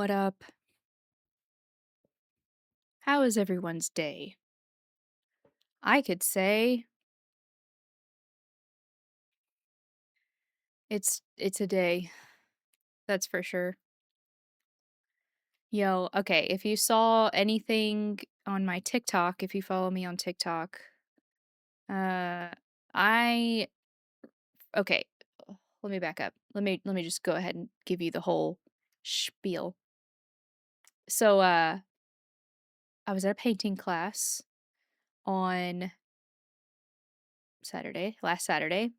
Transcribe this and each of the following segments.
What up? How is everyone's day? I could say it's a day. That's for sure. Yo, okay, if you saw anything on my TikTok, if you follow me on TikTok, uh I okay, let me back up. Let me just go ahead and give you the whole spiel. So I was at a painting class on last Saturday.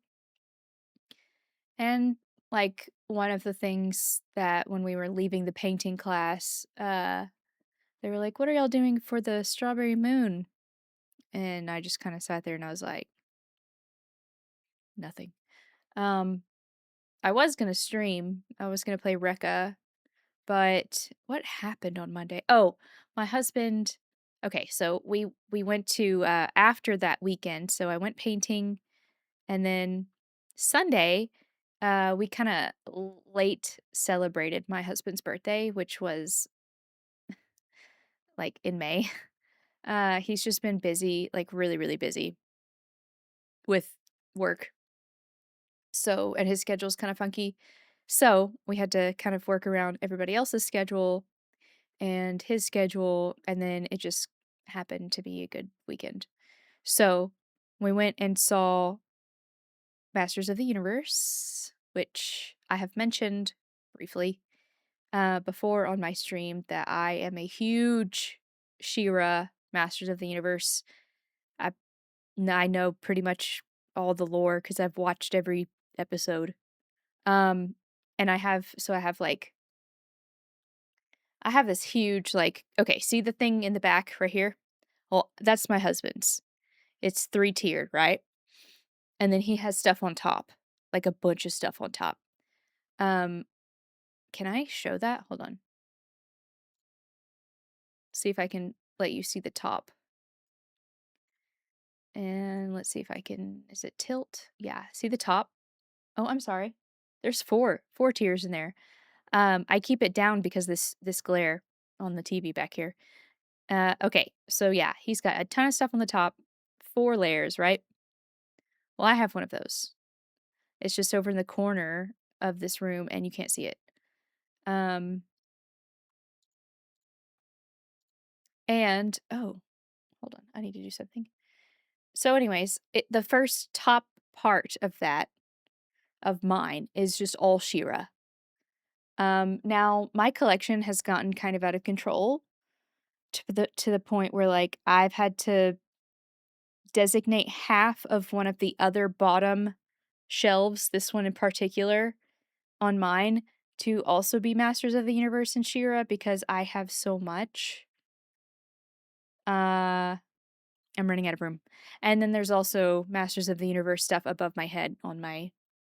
And, like, one of the things that when we were leaving the painting class, they were like, "What are y'all doing for the strawberry moon?" And I just kinda sat there and I was like, "Nothing." Um, I was gonna stream, I was gonna play Rekka, but what happened on Monday? Oh, my husband okay, so we went to, after that weekend, so I went painting, and then Sunday, we kinda late celebrated my husband's birthday, which was, like, in May. He's just been busy, like, really, really busy with work, so and his schedule's kinda funky. So, we had to kind of work around everybody else's schedule and his schedule, and then it just happened to be a good weekend. So, we went and saw Masters of the Universe, which I have mentioned briefly before on my stream that I am a huge She-Ra Masters of the Universe. I I know pretty much all the lore because I've watched every episode. Um, and I have like I have this huge like okay, see the thing in the back right here? Well, that's my husband's. It's three-tiered, right? And then he has stuff on top, like a bunch of stuff on top. Um, can I show that? Hold on. See if I can let you see the top. And let's see if I can is it tilt? Yeah, see the top? Oh, I'm sorry. There's 4 tiers in there. I keep it down because this glare on the TV back here. Okay, so yeah, he's got a ton of stuff on the top, 4 layers, right? Well, I have one of those. It's just over in the corner of this room and you can't see it. Um, and oh, hold on. I need to do something. So anyways, the first top part of that of mine is just all She-Ra. Now my collection has gotten kind of out of control to the point where like I've had to designate half of one of the other bottom shelves, this one in particular, on mine to also be Masters of the Universe and She-Ra because I have so much. Uh I'm running out of room. And then there's also Masters of the Universe stuff above my head on my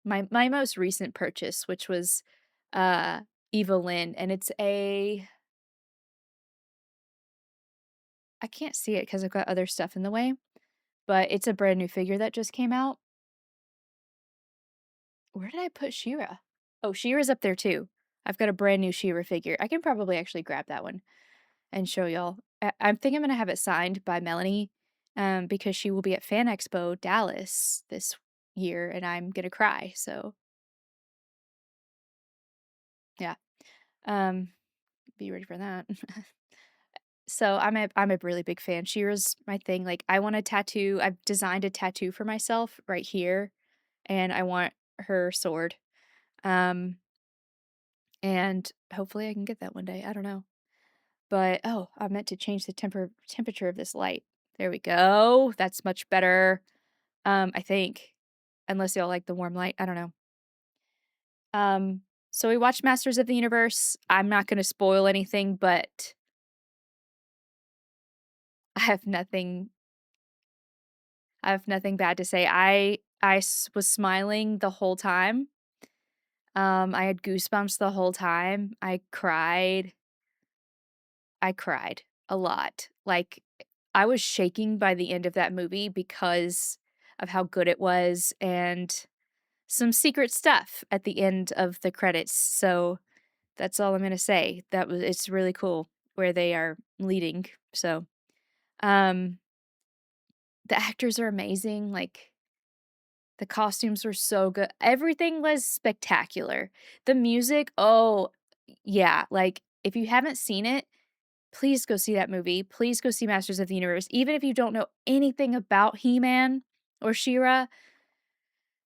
most recent purchase, which was uh Evelyn, and it's a I can't see it because I've got other stuff in the way, but it's a brand new figure that just came out. Where did I put She-Ra? Oh, She-Ra's up there too. I've got a brand new She-Ra figure. I can probably actually grab that one and show y'all. I think I'm gonna have it signed by Melanie, because she will be at Fan Expo Dallas this year, and I'm gonna cry. So yeah, um, be ready for that. So I'm a really big fan. She-Ra's my thing. Like I want a tattoo. I've designed a tattoo for myself right here, and I want her sword. Um, and hopefully I can get that one day. I don't know. But oh, I meant to change the temperature of this light. There we go. That's much better. I think. Unless y'all like the warm light. I don't know. Um, so we watched Masters of the Universe. I'm not gonna spoil anything, but I have nothing I have nothing bad to say. Was smiling the whole time. I had goosebumps the whole time. I cried a lot. Like I was shaking by the end of that movie because of how good it was and some secret stuff at the end of the credits. So, That's all I'm gonna say. It's really cool where they are leading, so, um, the actors are amazing, like, the costumes were so good. Everything was spectacular. The music, oh, yeah, like, if you haven't seen it, please go see that movie. Please go see Masters of the Universe. Even if you don't know anything about He-Man or She-Ra,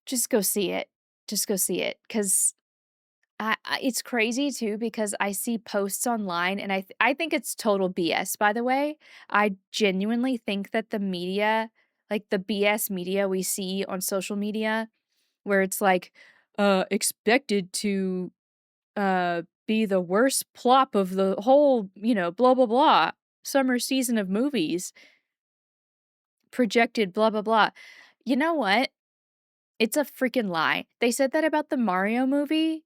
just go see it. Just go see it, 'cause I it's crazy too because I see posts online and I think it's total BS, by the way. I genuinely think that the media, like the BS media we see on social media, where it's like, expected to, be the worst plop of the whole, blah, blah, blah, summer season of movies, projected blah, blah, blah. You know what? It's a freaking lie. They said that about the Mario movie,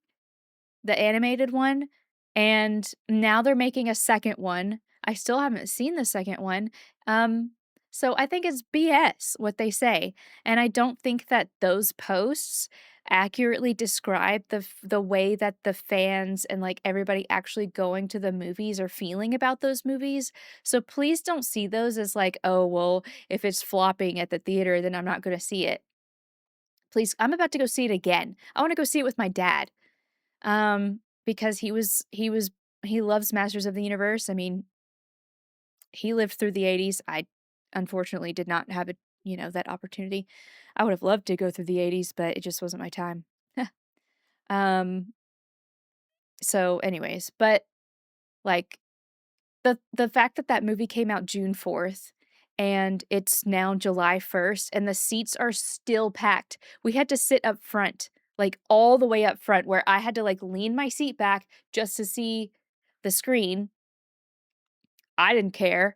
the animated one, and now they're making a second one. I still haven't seen the second one. Um, so I think it's BS what they say, and I don't think that those posts accurately describe the way that the fans and, like, everybody actually going to the movies are feeling about those movies. So please don't see those as like, "Oh, well, if it's flopping at the theater, then I'm not gonna see it." Please, I'm about to go see it again. I wanna go see it with my dad. Because he loves Masters of the Universe. I mean, he lived through the '80s. I unfortunately did not have that opportunity. I would have loved to go through the '80s, but it just wasn't my time. Um, so anyways, but, like, the fact that that movie came out June 4th and it's now July 1st and the seats are still packed. We had to sit up front, like, all the way up front where I had to, like, lean my seat back just to see the screen. I didn't care.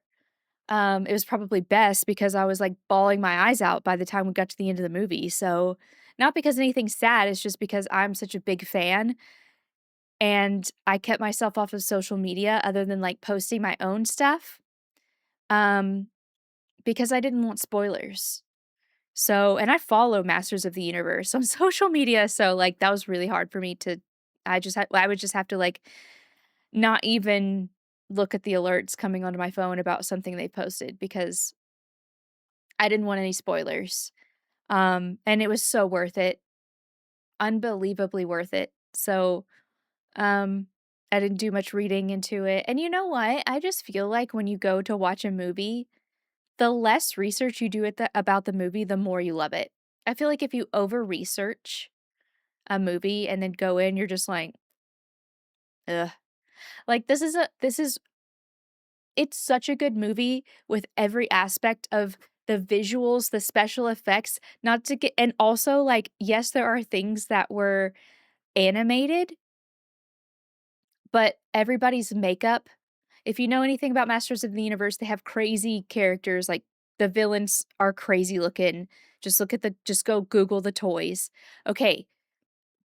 It was probably best because I was, like, bawling my eyes out by the time we got to the end of the movie, so not because anything's sad, it's just because I'm such a big fan, and I kept myself off of social media other than, like, posting my own stuff, um, because I didn't want spoilers. So and I follow Masters of the Universe on social media, so, like, that was really hard for me to I would just have to, like, not even look at the alerts coming onto my phone about something they posted because I didn't want any spoilers. And it was so worth it, unbelievably worth it. So, um, I didn't do much reading into it. And you know what? I just feel like when you go to watch a movie, the less research you do about the movie, the more you love it. I feel like if you over research a movie and then go in, you're just like, ugh. Like this is it's such a good movie with every aspect of the visuals, the special effects, not to get and also, like, yes, there are things that were animated, but everybody's makeup if you know anything about Masters of the Universe, they have crazy characters, like, the villains are crazy looking. Just go Google the toys. Okay,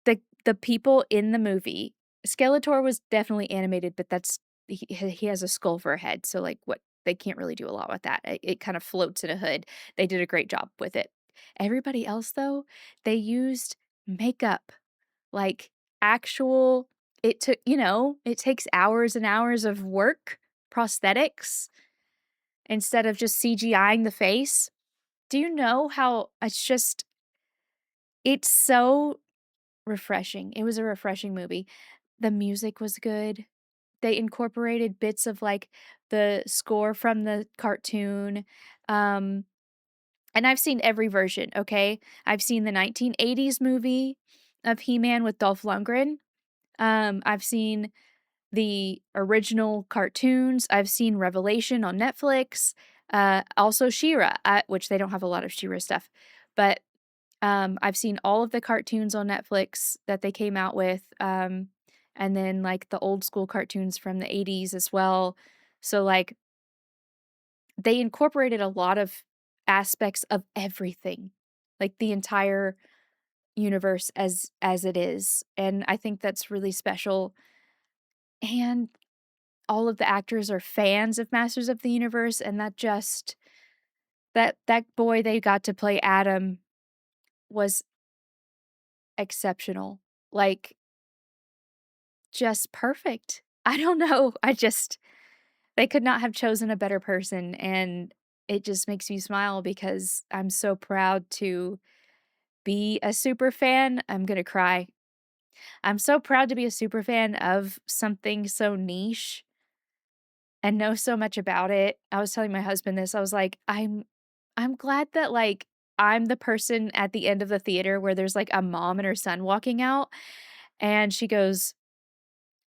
the people in the movie Skeletor was definitely animated, but that's he has a skull for a head, so, like, what they can't really do a lot with that. It kind of floats in a hood. They did a great job with it. Everybody else, though, they used makeup, like, actual it takes hours and hours of work, prosthetics, instead of just CGIing the face. Do you know how it's so refreshing. It was a refreshing movie. The music was good. They incorporated bits of, like, the score from the cartoon, um, and I've seen every version, okay? I've seen the 1980s movie of He-Man with Dolph Lundgren. I've seen the original cartoons. I've seen Revelation on Netflix, also She-Ra, which they don't have a lot of She-Ra stuff, but I've seen all of the cartoons on Netflix that they came out with, and then, like, the old school cartoons from the '80s as well. So, like, they incorporated a lot of aspects of everything, like, the entire universe as it is, and I think that's really special, and all of the actors are fans of Masters of the Universe, and that boy they got to play Adam was exceptional. Like, just perfect. I don't know, I just they could not have chosen a better person, and it just makes me smile because I'm so proud to be a super fan. I'm gonna cry. I'm so proud to be a super fan of something so niche and know so much about it. I was telling my husband this, I was like, I'm glad that, like, I'm the person at the end of the theater where there's, like, a mom and her son walking out, and she goes,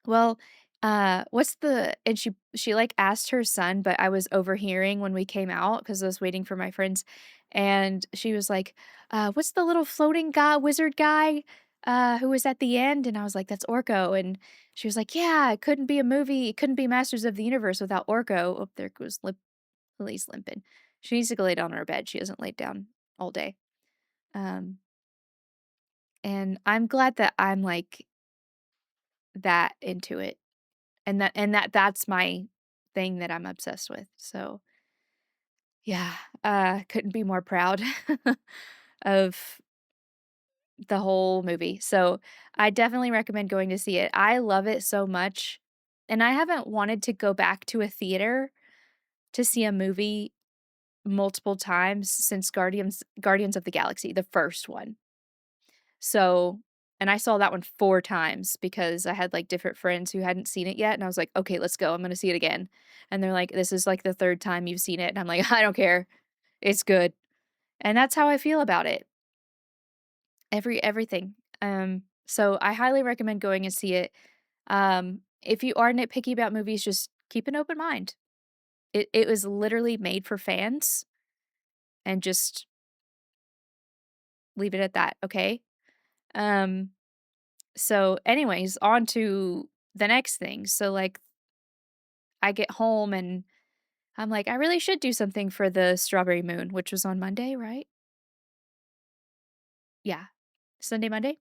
"Well, what's the" and she, like, asked her son, but I was overhearing when we came out because I was waiting for my friends, and she was like, "What's the little floating guy wizard guy, who was at the end?" And I was like, "That's Orko," and she was like, "Yeah, it couldn't be a movie, it couldn't be Masters of the Universe without Orko." Oh, there goes Lily's limping. She needs to go lay down on her bed, she hasn't laid down all day. Um, and I'm glad that I'm, like, that into it. And that's my thing that I'm obsessed with, so, yeah, couldn't be more proud of the whole movie, so I definitely recommend going to see it. I love it so much, and I haven't wanted to go back to a theater to see a movie multiple times since Guardians of the Galaxy, the first one. So and I saw that one 4 times because I had, like, different friends who hadn't seen it yet, and I was like, "Okay, let's go, I'm gonna see it again." And they're like, "This is, like, the 3rd time you've seen it." And I'm like, "I don't care. It's good." And that's how I feel about it. Everything. So I highly recommend going and see it. If you are nitpicky about movies, just keep an open mind. It was literally made for fans, and just leave it at that, okay? Um, so anyways, on to the next thing. So, like, I get home and I'm like, "I really should do something for the Strawberry Moon," which was on Monday, right? Yeah. Sunday, Monday?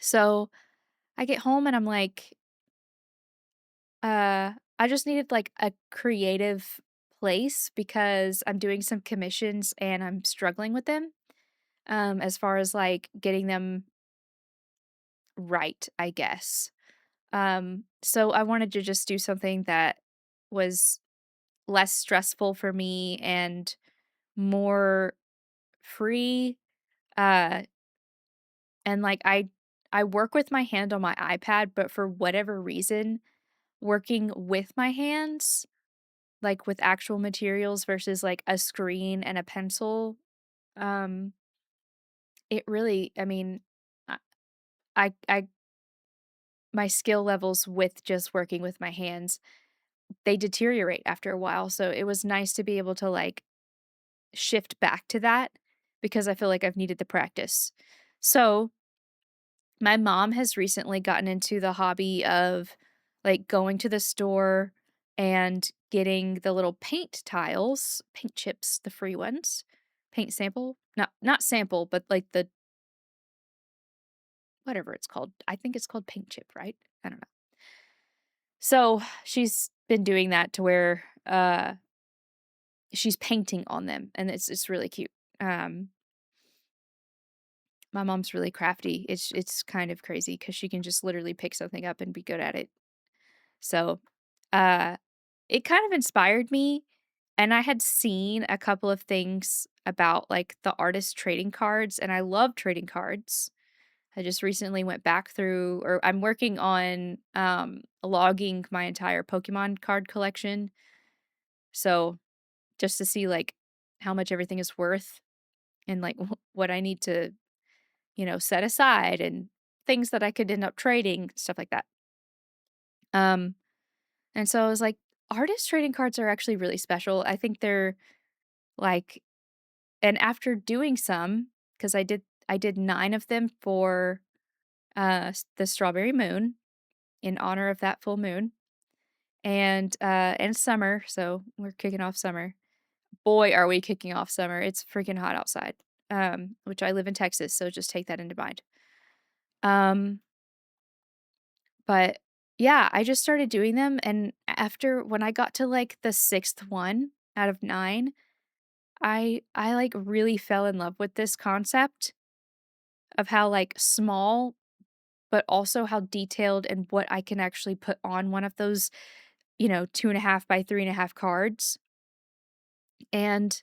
So, I get home and I'm like, I just needed, like, a creative place because I'm doing some commissions and I'm struggling with them, as far as, like, getting them right, I guess. So I wanted to just do something that was less stressful for me and more free, uh, and, like, I work with my hand on my iPad, but for whatever reason, working with my hands, like, with actual materials versus, like, a screen and a pencil, um, it really I mean, I I my skill levels with just working with my hands, they deteriorate after a while, so it was nice to be able to, like, shift back to that because I feel like I've needed the practice. So, my mom has recently gotten into the hobby of, like, going to the store and getting the little paint tiles, paint chips, the free ones, paint sample, not sample, but, like, the whatever it's called. I think it's called paint chip, right? I don't know. So, she's been doing that to where, she's painting on them, and it's really cute. Um, my mom's really crafty. It's kind of crazy because she can just literally pick something up and be good at it. So, uh, it kind of inspired me, and I had seen a couple of things about, like, the artist trading cards, and I love trading cards. I just recently went back through or I'm working on, logging my entire Pokemon card collection, so just to see, like, how much everything is worth and, like, what I need to, set aside and things that I could end up trading, stuff like that. Um, and so I was like, artist trading cards are actually really special. I think they're like and after doing some, because I did 9 of them for, the Strawberry Moon in honor of that full moon and summer, so we're kicking off summer. Boy, are we kicking off summer. It's freaking hot outside, which I live in Texas, so just take that into mind. Um, but yeah, I just started doing them, and after when I got to, like, the 6th one out of 9, I, like, really fell in love with this concept of how, like, small but also how detailed and what I can actually put on one of those, 2.5 by 3.5 cards. And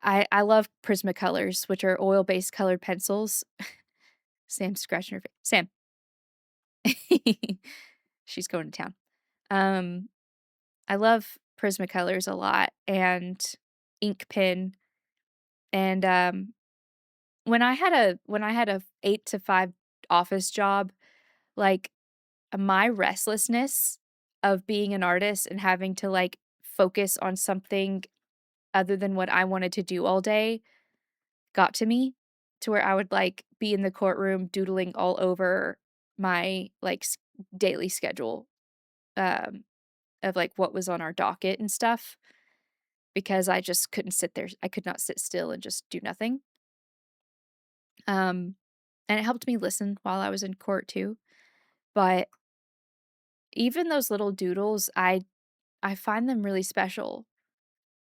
I love Prismacolors, which are oil-based colored pencils. Sam's scratching her face. Sam. She's going to town. Um, I love Prismacolors a lot and ink pen, and, when I had a 8 to 5 office job, like, my restlessness of being an artist and having to, like, focus on something other than what I wanted to do all day got to me, to where I would, like, be in the courtroom doodling all over my, like, daily schedule, um, of, like, what was on our docket and stuff, because I just couldn't sit there. I could not sit still and just do nothing. Um, and it helped me listen while I was in court too, but even those little doodles, I find them really special.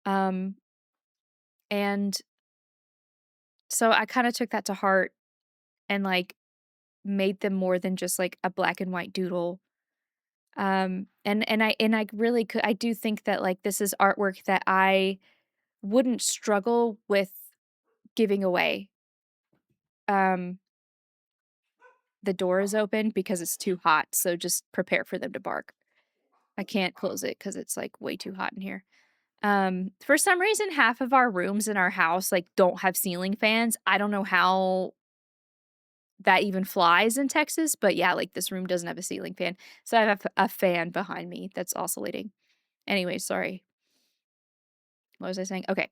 Um, and so I kinda took that to heart and, like, made them more than just, like, a black and white doodle. And I really could I do think that, like, this is artwork that I wouldn't struggle with giving away. Um, the door is open because it's too hot, so just prepare for them to bark. I can't close it because it's, like, way too hot in here. For some reason, half of our rooms in our house, like, don't have ceiling fans. I don't know how that even flies in Texas, but yeah, like, this room doesn't have a ceiling fan, so I have a fan behind me that's oscillating. Anyway, sorry. What was I saying? Okay.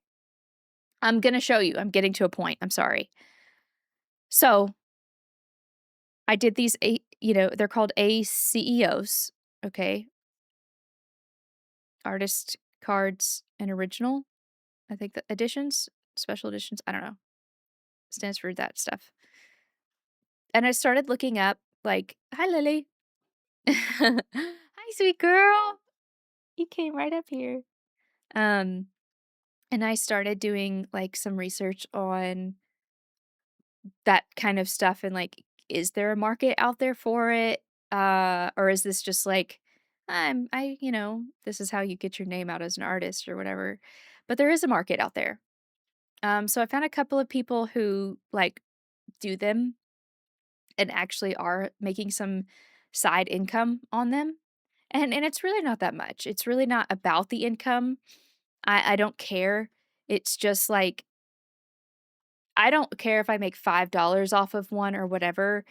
I'm gonna show you. I'm getting to a point. I'm sorry. So, I did these 8, they're called ACEOs, okay? Artist cards and original, I think the editions, special editions, I don't know. Stands for that stuff. And I started looking up, like, "Hi, Lily." "Hi, sweet girl." You came right up here. Um, and I started doing, like, some research on that kind of stuff and, like, is there a market out there for it? Or is this just like, this is how you get your name out as an artist or whatever. But there is a market out there. So I found a couple of people who, like, do them and actually are making some side income on them. And it's really not that much. It's really not about the income. I don't care. It's just like I don't care if I make $5 off of one or whatever.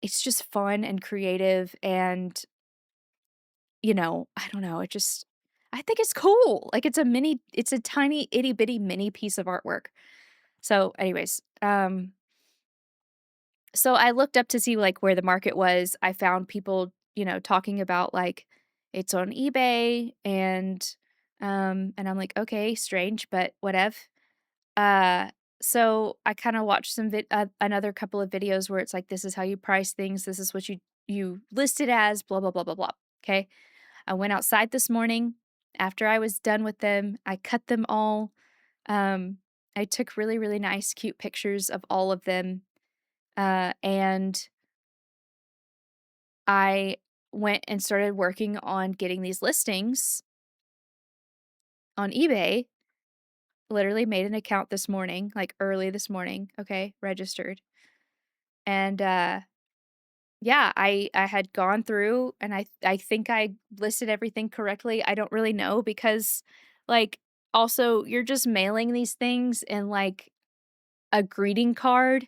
It's just fun and creative and, I don't know, I think it's cool. Like, it's a tiny itty bitty mini piece of artwork. So, anyways, so I looked up to see, like, where the market was. I found people, talking about, like, it's on eBay and I'm like, "Okay, strange, but whatever." Uh, so I kinda watched another couple of videos where it's like, "This is how you price things, this is what you list it as, blah, blah, blah, blah, blah." Okay? I went outside this morning. After I was done with them, I cut them all. Um, I took really, really nice, cute pictures of all of them, and I went and started working on getting these listings on eBay. Literally made an account this morning, like, early this morning, okay, registered, and, yeah, I had gone through and I think I listed everything correctly. I don't really know because, like, also, you're just mailing these things in, like, a greeting card,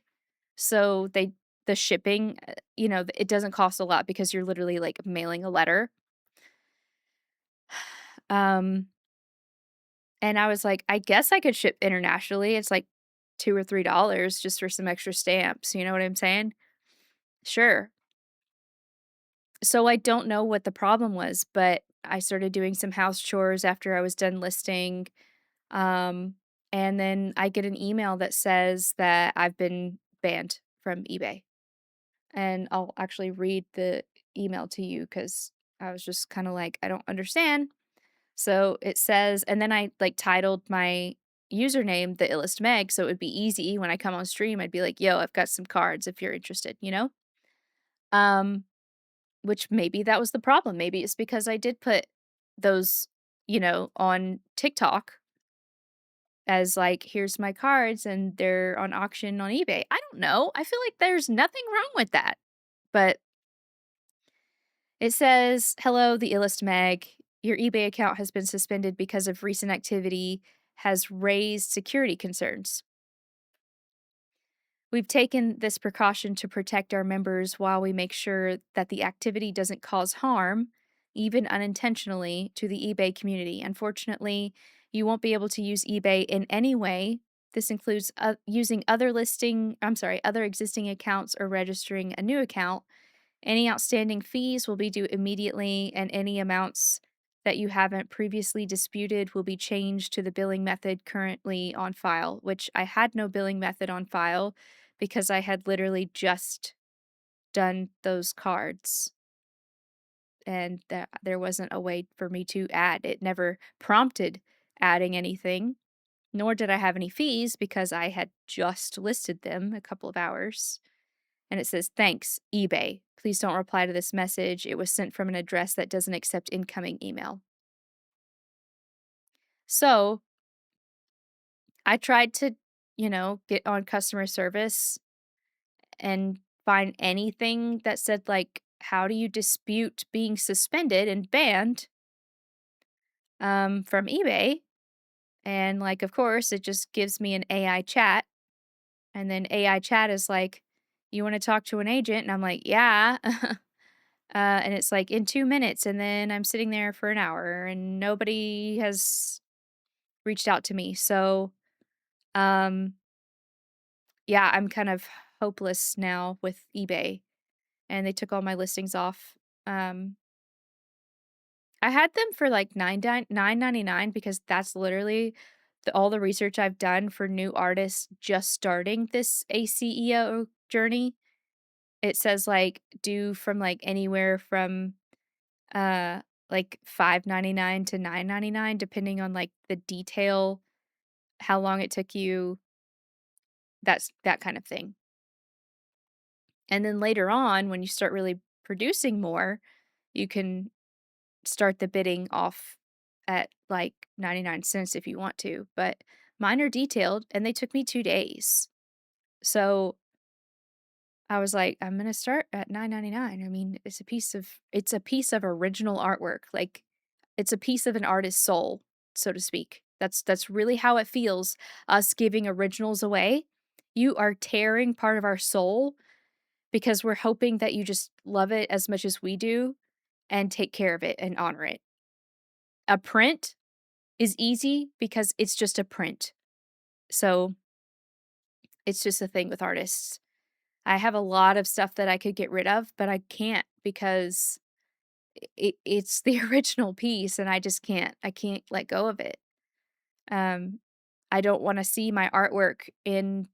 so the shipping, it doesn't cost a lot because you're literally, like, mailing a letter. Um, and I was like, "I guess I could ship internationally." It's like 2 or $3 just for some extra stamps, you know what I'm saying? Sure. So I don't know what the problem was, but I started doing some house chores after I was done listing. Um, and then I get an email that says that I've been banned from eBay. And I'll actually read the email to you because I was just kind of like, I don't understand. So it says, and then I like titled my username the illest Meg, so it would be easy when I come on stream, I'd be like, "Yo, I've got some cards if you're interested," you know? Um, which maybe that was the problem. Maybe it's because I did put those, on TikTok as like, "Here's my cards and they're on auction on eBay." I don't know. I feel like there's nothing wrong with that. But it says, "Hello, the illest Meg. Your eBay account has been suspended because of recent activity has raised security concerns. We've taken this precaution to protect our members while we make sure that the activity doesn't cause harm, even unintentionally, to the eBay community. Unfortunately, you won't be able to use eBay in any way. This includes using other existing accounts or registering a new account. Any outstanding fees will be due immediately, and any amounts that you haven't previously disputed will be changed to the billing method currently on file," which I had no billing method on file because I had literally just done those cards and that there wasn't a way for me to add. It never prompted adding anything, nor did I have any fees because I had just listed them a couple of hours. And it says, "Thanks, eBay. Please don't reply to this message. It was sent from an address that doesn't accept incoming email." So I tried to, get on customer service and find anything that said, like, how do you dispute being suspended and banned from eBay? And, like, of course, it just gives me an AI chat. And then AI chat is like, "You want to talk to an agent?" And I'm like, "Yeah." And it's like in 2 minutes. And then I'm sitting there for an hour and nobody has reached out to me. So, um, yeah, I'm kind of hopeless now with eBay and they took all my listings off. Um, I had them for like 9.99 because that's literally all the research I've done for new artists just starting this ACEO journey. It says like do from like anywhere from uh like 5.99 to 9.99 depending on like the detail, how long it took you, that's that kind of thing. And then later on when you start really producing more, you can start the bidding off at like 99 cents if you want to, but mine are detailed and they took me 2 days. So I was like, I'm gonna start at 9.99. I mean, it's a piece of original artwork. Like it's a piece of an artist's soul, so to speak. That's really how it feels, us giving originals away. You are tearing part of our soul because we're hoping that you just love it as much as we do and take care of it and honor it. A print is easy because it's just a print. So it's just a thing with artists. I have a lot of stuff that I could get rid of, but I can't because it's the original piece and I can't let go of it. Um, I don't wanna see my artwork in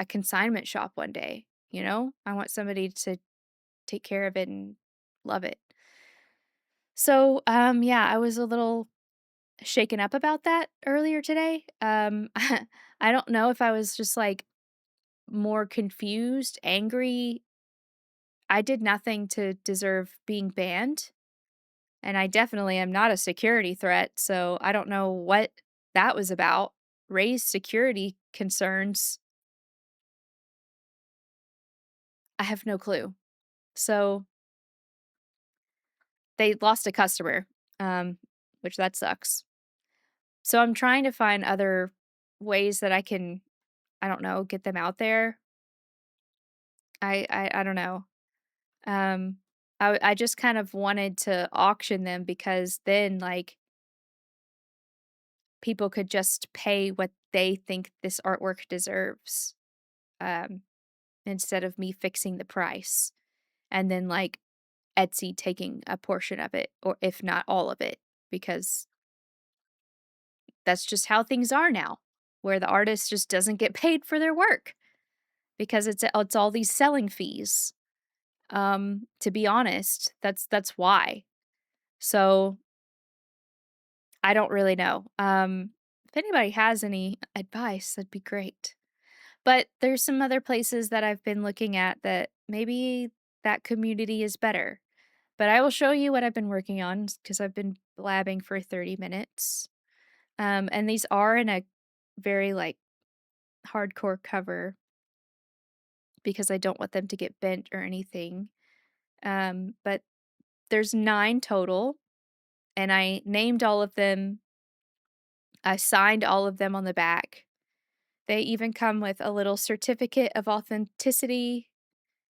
a consignment shop one day, you know? I want somebody to take care of it and love it. So, yeah, I was a little shaken up about that earlier today. I don't know if I was just, like, more confused, angry. I did nothing to deserve being banned. And I definitely am not a security threat, so I don't know what that was about. Raised security concerns. I have no clue. So they lost a customer, which that sucks. So I'm trying to find other ways that I can, I don't know, get them out there. I don't know. Um, I just kind of wanted to auction them because then like people could just pay what they think this artwork deserves. Um, Instead of me fixing the price and then, like, Etsy taking a portion of it, or if not all of it, because that's just how things are now, where the artist just doesn't get paid for their work because it's all these selling fees. To be honest, that's why. So, I don't really know. If anybody has any advice, that'd be great. But there's some other places that I've been looking at that maybe that community is better. But I will show you what I've been working on because I've been blabbing for 30 minutes. And these are in a very like hardcore cover because I don't want them to get bent or anything. But there's 9 total, and I named all of them. I signed all of them on the back. They even come with a little certificate of authenticity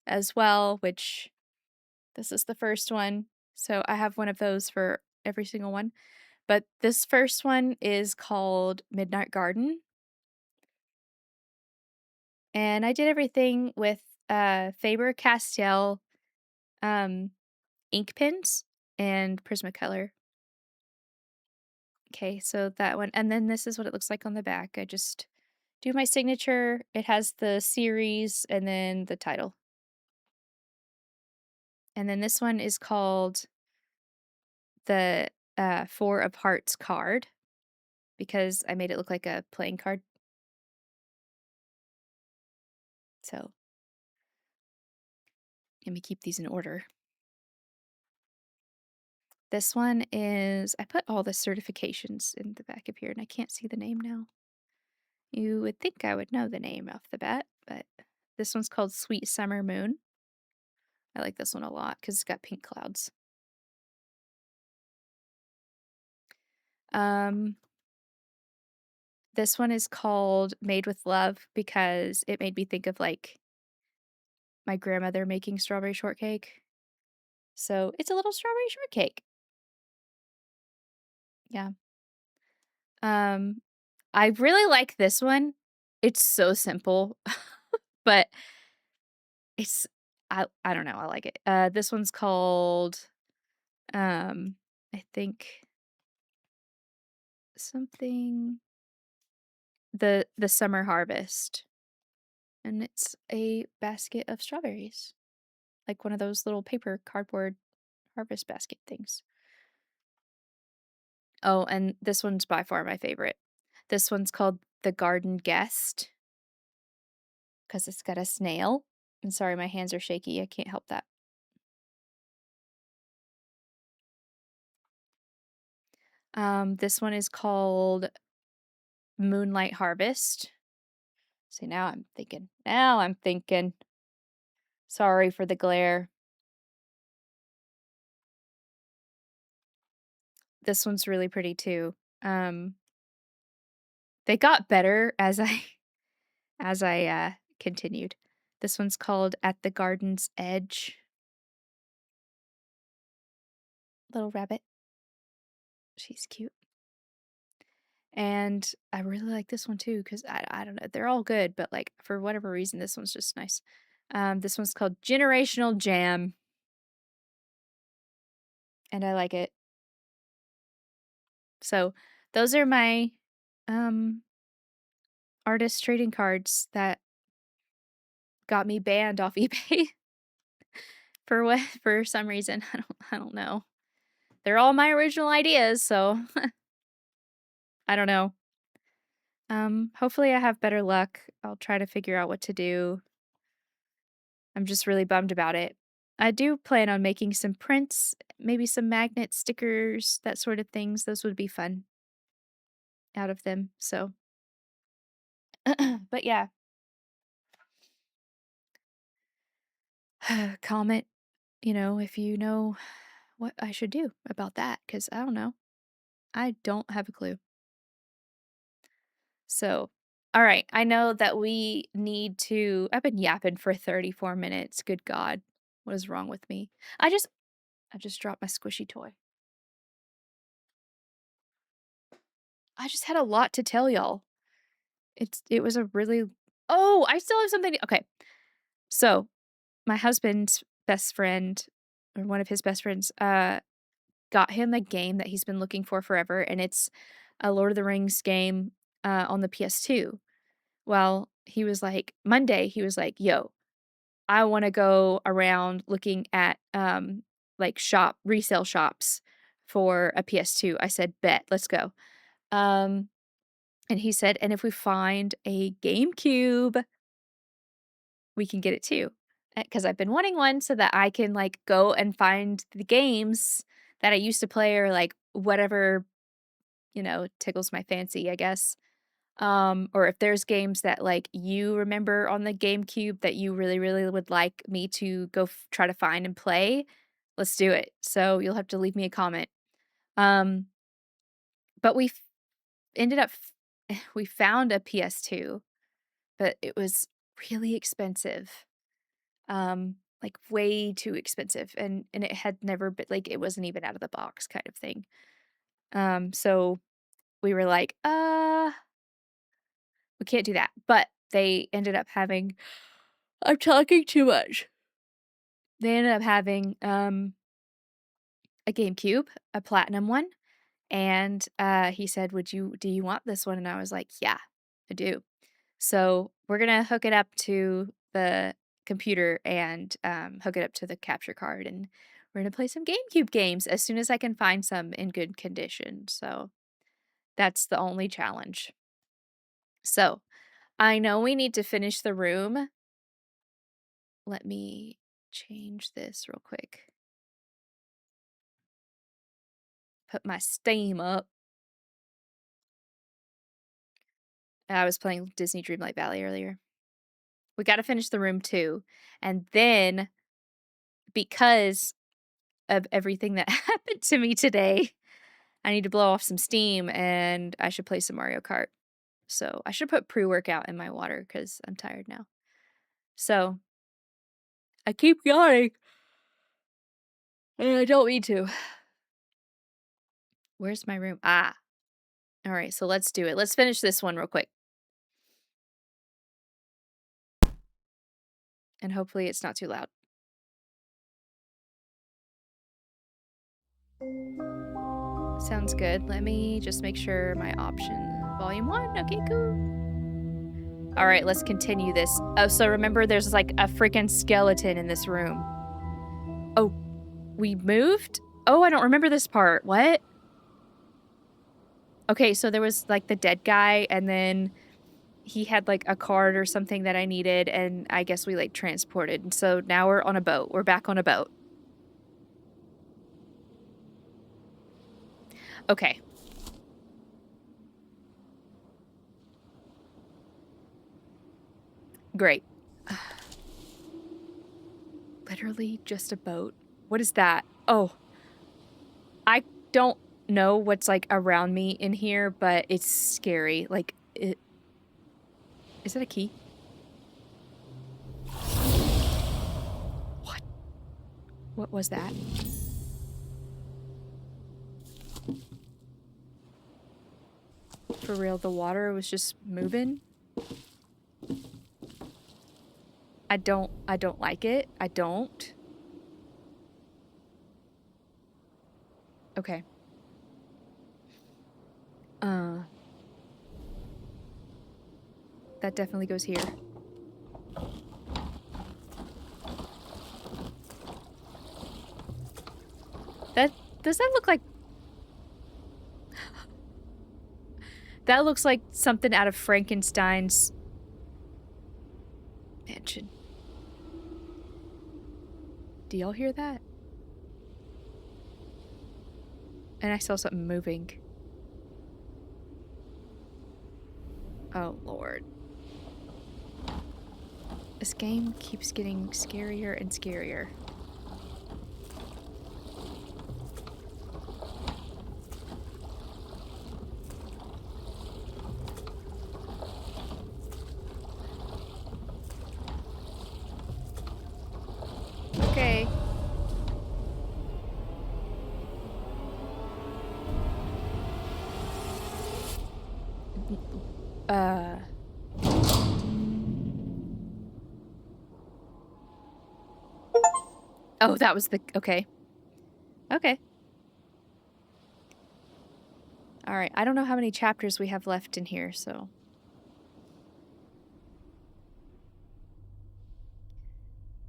as well, which this is the first one. So I have one of those for every single one. But this first one is called Midnight Garden. And I did everything with Faber Castell um, ink pens and Prismacolor. Okay, so that one. And then this is what it looks like on the back. I just do my signature. It has the series and then the title. And then this one is called the Four of Hearts card because I made it look like a playing card. So let me keep these in order. This one is, I put all the certifications in the back of here and I can't see the name now. You would think I would know the name off the bat, but this one's called Sweet Summer Moon. I like this one a lot because it's got pink clouds. Um, this one is called Made with Love because it made me think of like my grandmother making strawberry shortcake. So it's a little strawberry shortcake. Yeah. Um, I really like this one. It's so simple, but it's I don't know, I like it. This one's called um I think something the summer harvest, and it's a basket of strawberries, like one of those little paper cardboard harvest basket things. Oh, and this one's by far my favorite. This one's called the Garden Guest because it's got a snail. And sorry, my hands are shaky. I can't help that. This one is called Moonlight Harvest. See, now I'm thinking. Now I'm thinking. Sorry for the glare. This one's really pretty too. Um, they got better as I continued. This one's called At the Garden's Edge. Little rabbit. She's cute. And I really like this one too because I don't know. They're all good, but like for whatever reason, this one's just nice. This one's called Generational Jam, and I like it. So those are my um artist trading cards that got me banned off eBay for what for some reason. I don't know. They're all my original ideas, so I don't know. Hopefully I have better luck. I'll try to figure out what to do. I'm just really bummed about it. I do plan on making some prints, maybe some magnet stickers, that sort of things. Those would be fun out of them. So, but yeah, comment, if you know what I should do about that, because I don't know. I don't have a clue. So, all right. I know that we need to. I've been yapping for 34 minutes. Good God. What is wrong with me? I just dropped my squishy toy. I just had a lot to tell y'all. It was a really. Oh, I still have something. Okay. So, my husband's best friend, or one of his best friends, got him a game that he's been looking for forever, and it's a Lord of the Rings game on the PS2. Well, he was like, Monday, he was like, yo, I want to go around looking at like resale shops for a PS2. I said, bet, let's go. Um, And he said, "And if we find a GameCube, we can get it too." Because I've been wanting one so that I can, like, go and find the games that I used to play or, like, whatever, tickles my fancy, I guess. Or if there's games that, like, you remember on the GameCube that you really, really would like me to go try to find and play, let's do it. So you'll have to leave me a comment. Um, but ended up we found a PS2, but it was really expensive. Like way too expensive, and it had never been like it wasn't even out of the box kind of thing. So we were like, we can't do that. But they ended up having I'm talking too much. They ended up having a GameCube, a platinum one, and he said, do you want this one?" And I was like, "Yeah, I do." So we're gonna hook it up to the computer and hook it up to the capture card, and we're gonna play some GameCube games as soon as I can find some in good condition. So that's the only challenge. So I know we need to finish the room. Let me change this real quick. Put my Steam up. I was playing Disney Dreamlight Valley earlier. We got to finish the room too. And then, because of everything that happened to me today, I need to blow off some steam and I should play some Mario Kart. So I should put pre-workout in my water because I'm tired now. So I keep yawning and I don't need to. Where's my room? Ah. All right, so let's do it. Let's finish this one real quick. And hopefully it's not too loud. Sounds good. Let me just make sure my option volume 1. Okay, cool. All right, let's continue this. Oh, so remember there's like a freaking skeleton in this room. Oh, we moved? Oh, I don't remember this part. What? Okay, so there was like the dead guy and then he had like a card or something that I needed and I guess we like transported. And so now we're on a boat. We're back on a boat. Okay. Great. Literally just a boat. What is that? Oh, I don't know what's like around me in here, but it's scary. Like, is that a key? What? What was that? For real, the water was just moving. I don't like it. I don't. Okay. That definitely goes here. Does that look like... That looks like something out of Frankenstein's mansion. Do y'all hear that? And I saw something moving. Oh, Lord. This game keeps getting scarier and scarier. Okay. Oh, that was the... Okay. Okay. Alright, I don't know how many chapters we have left in here, so...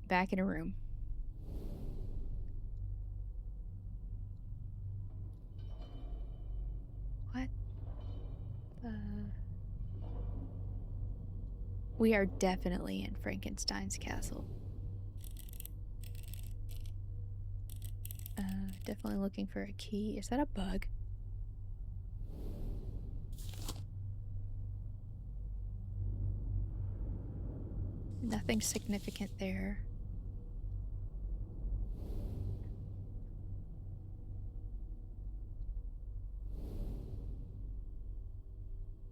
Back in a room. What the... We are definitely in Frankenstein's castle. Definitely looking for a key. Is that a bug? Nothing significant there.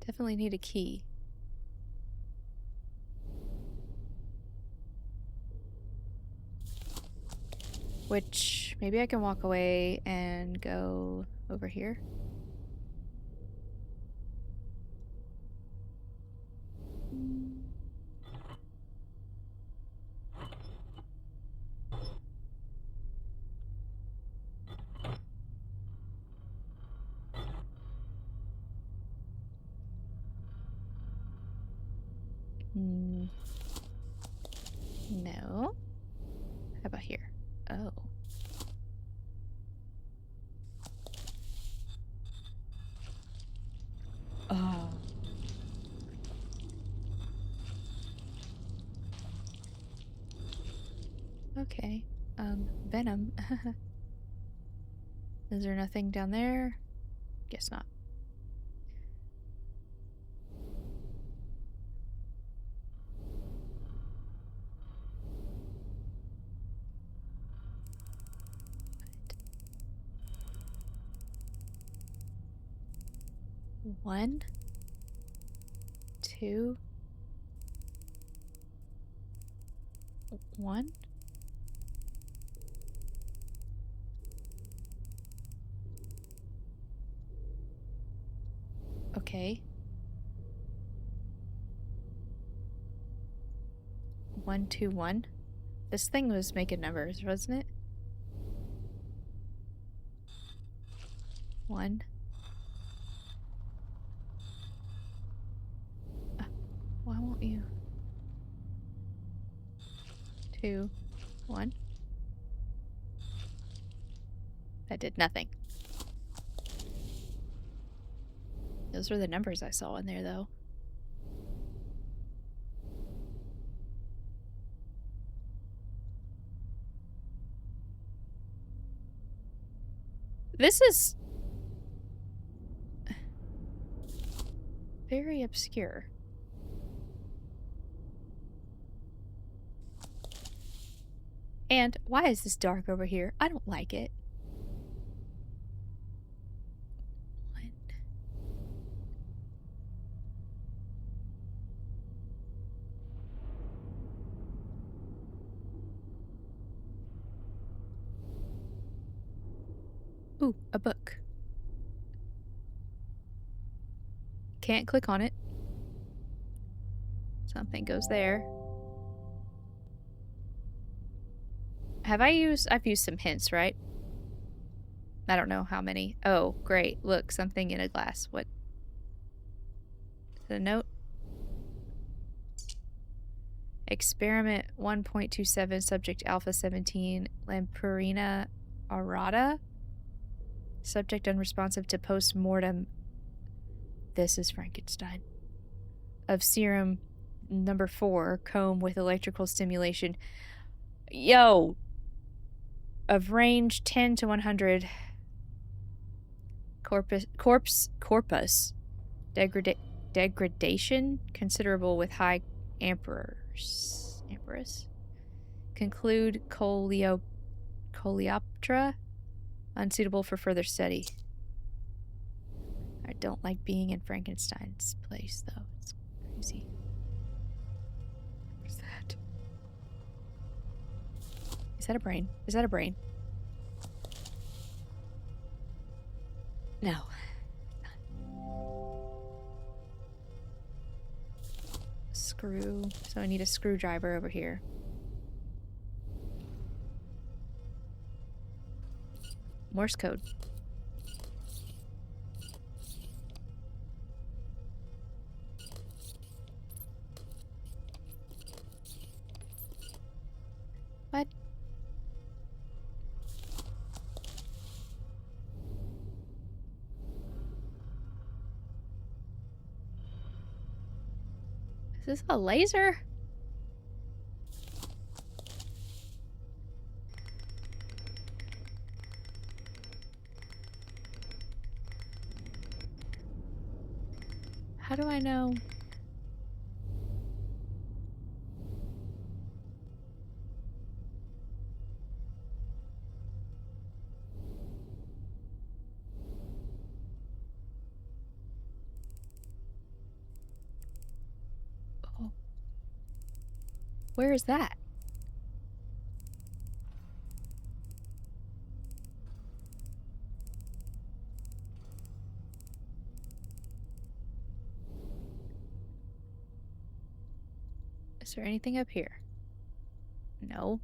Definitely need a key. Which, maybe I can walk away and go over here. No. How about here? Oh. Oh. Okay. Venom. Is there nothing down there? Guess not. One, two, one. Okay. 1, 2, 1. This thing was making numbers, wasn't it? 1. Why won't you? 2, 1. That did nothing. Those were the numbers I saw in there, though. This is very obscure. And why is this dark over here? I don't like it. One. Ooh, a book. Can't click on it. Something goes there. I've used some hints, right? I don't know how many. Oh, great. Look, something in a glass. What? The note? Experiment 1.27, subject Alpha 17, Lampurina aurata. Subject unresponsive to post-mortem. This is Frankenstein. Of serum number 4, comb with electrical stimulation. Yo! Of range 10 to 100. Corpus. Degradation considerable with high amperers. Conclude coleoptera unsuitable for further study. I don't like being in Frankenstein's place, though. It's crazy. What's that? Is that a brain? Is that a brain? No. Screw. So I need a screwdriver over here. Morse code. What? this a laser? How do I know? Oh. Where is that? Is there anything up here? No.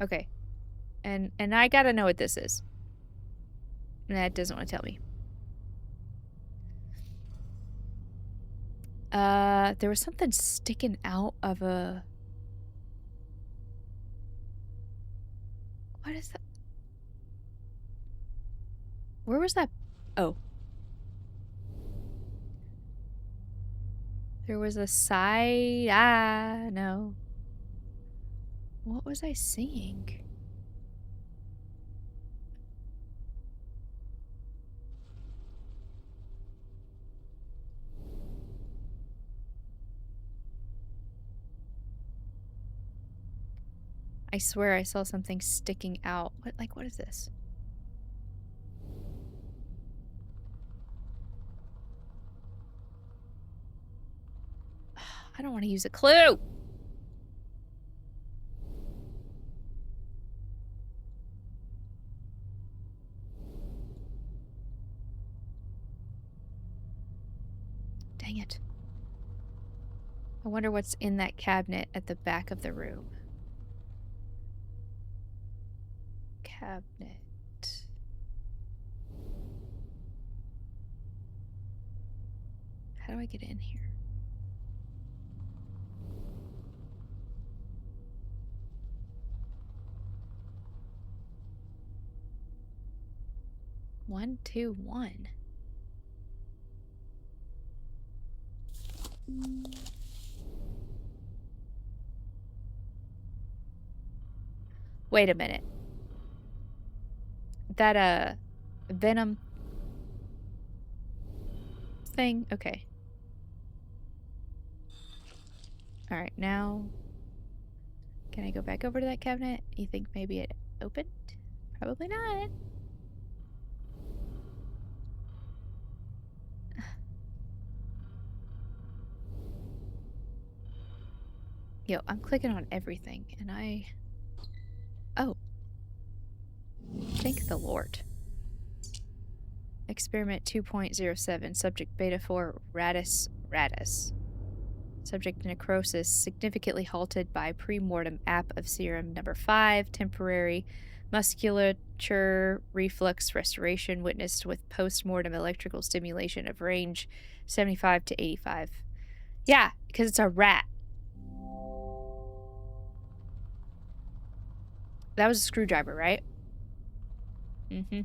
Okay. And I gotta know what this is. That doesn't want to tell me. There was something sticking out of a... What is that? Where was that? Oh. There was a side... Ah, no. What was I seeing? I swear I saw something sticking out. What is this? I don't want to use a clue! Dang it. I wonder what's in that cabinet at the back of the room. Cabinet. How do I get in here? One, two, one. Wait a minute. That, Venom thing? Okay. Alright, now... Can I go back over to that cabinet? You think maybe it opened? Probably not. Yo, I'm clicking on everything, and I... Oh. Thank the Lord. Experiment 2.07. Subject Beta 4 Radis. Subject necrosis significantly halted by pre-mortem app of serum number 5. Temporary musculature reflux restoration witnessed with post-mortem electrical stimulation of range 75 to 85. Yeah, because it's a rat. That was a screwdriver, right? Mm-hmm.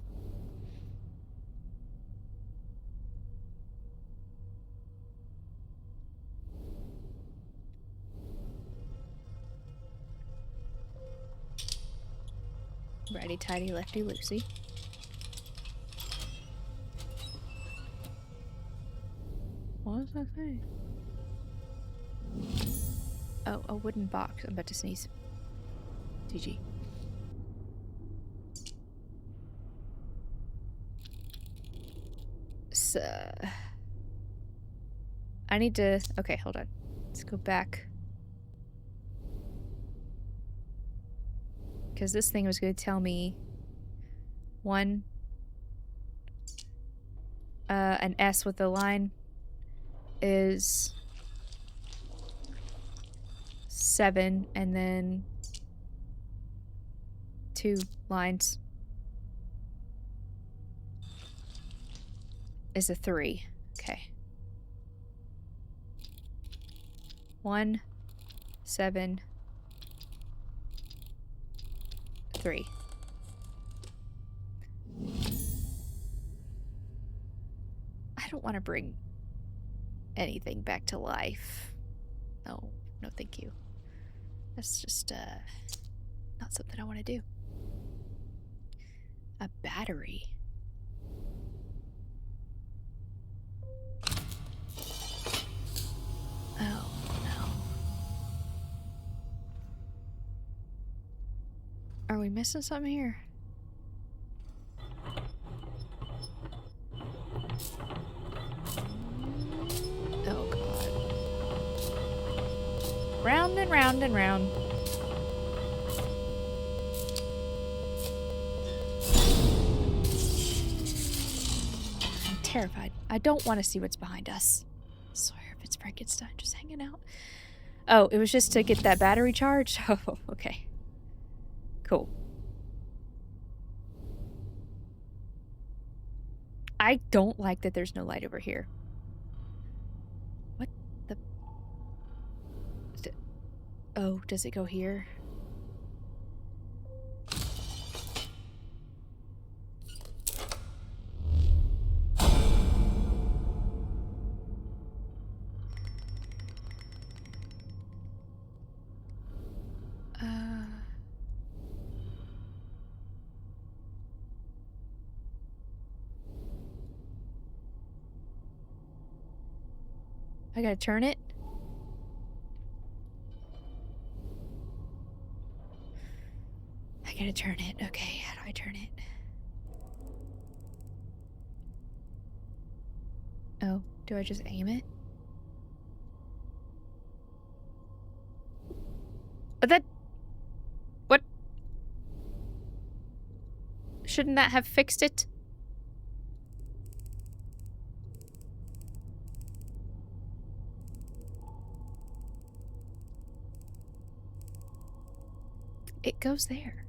Righty tighty, lefty loosey. What was that thing? Oh, a wooden box. I'm about to sneeze. GG. So... I need to... Okay, hold on. Let's go back. Because this thing was going to tell me... One... an S with the line is 7, and then 2 lines is a 3. Okay. 1, 7, 3. I don't want to bring anything back to life. No, no thank you. That's just, not something I want to do. A battery. Oh, no. Are we missing something here? Oh, God. Round and round and round. I'm terrified. I don't want to see what's behind us. I swear if it's Frankenstein just hanging out. Oh, it was just to get that battery charged? Oh, okay. Cool. I don't like that there's no light over here. What the... Oh, does it go here? I gotta turn it? I gotta turn it. Okay, how do I turn it? Oh, do I just aim it? But that... What? Shouldn't that have fixed it? It goes there.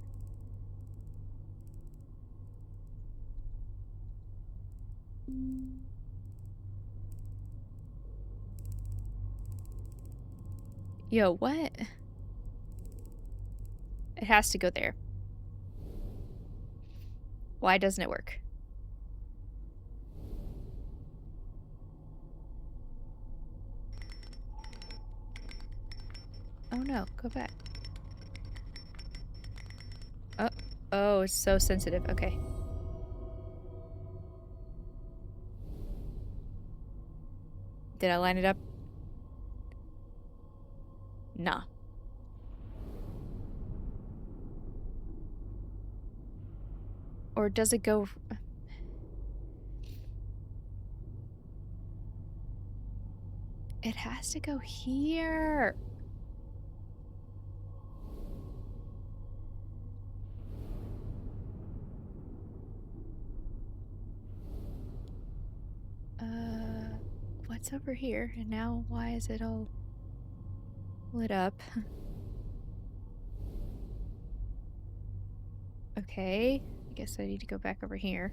Yo, what? It has to go there. Why doesn't it work? Oh no, go back. Oh, oh, it's so sensitive. Okay. Did I line it up? Nah. Or does it go... It has to go here. What's over here? And now why is it all lit up? Okay, I guess I need to go back over here.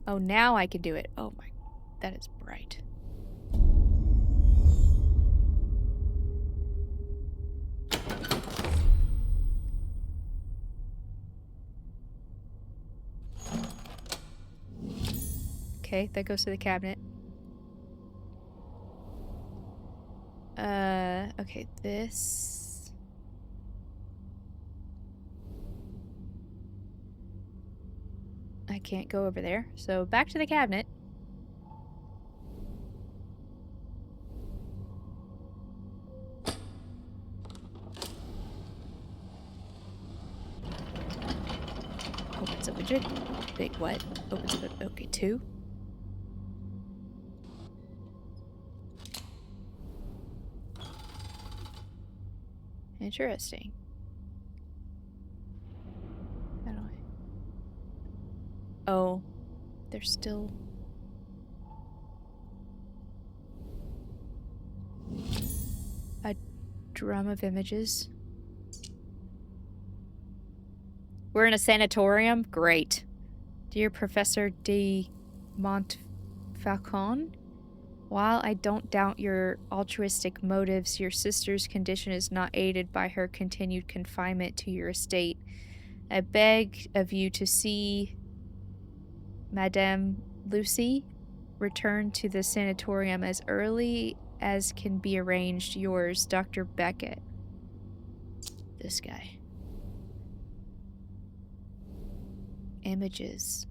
Oh, now I can do it. Oh my, that is bright. Okay, that goes to the cabinet. Okay, this... I can't go over there, so back to the cabinet. Opens up a big what? Opens up a... Okay, 2. Interesting. How do I... Oh, there's still... a drum of images. We're in a sanatorium? Great. Dear Professor de Montfaucon, while I don't doubt your altruistic motives, your sister's condition is not aided by her continued confinement to your estate. I beg of you to see Madame Lucy, return to the sanatorium as early as can be arranged. Yours, Dr. Beckett. This guy. Images.